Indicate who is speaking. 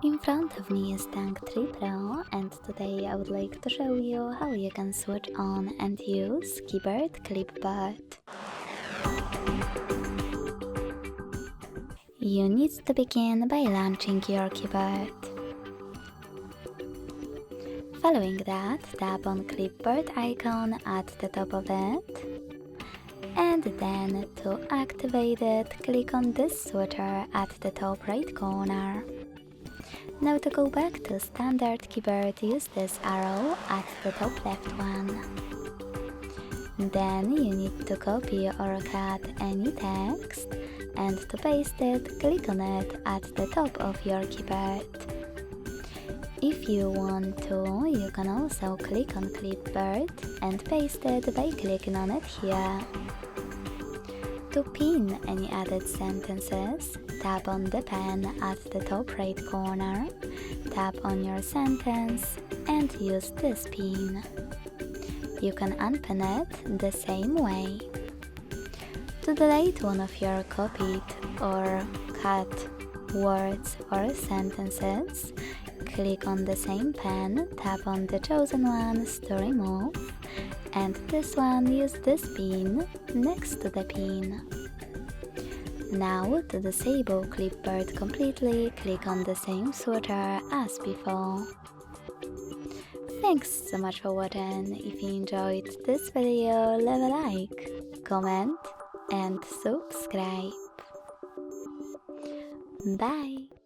Speaker 1: In front of me is Tank 3 Pro, and today I would like to show you how you can switch on and use keyboard Clipboard. You need to begin by launching your keyboard. Following that, tap on Clipboard icon at the top of it. And then to activate it, click on this switcher at the top right corner. Now to go back to standard keyboard, use this arrow at the top left one. Then you need to copy or cut any text, and to paste it, click on it at the top of your keyboard. If you want to, you can also click on Clipboard and paste it by clicking on it here. To pin any added sentences, tap on the pen at the top right corner, tap on your sentence, and use this pin. You can unpin it the same way. To delete one of your copied or cut words or sentences, click on the same pen, tap on the chosen ones to remove, and this one, use this pin next to the pin. Now to disable Clipboard completely, click on the same switcher as before. Thanks so much for watching. If you enjoyed this video, leave a like, comment and subscribe. Bye!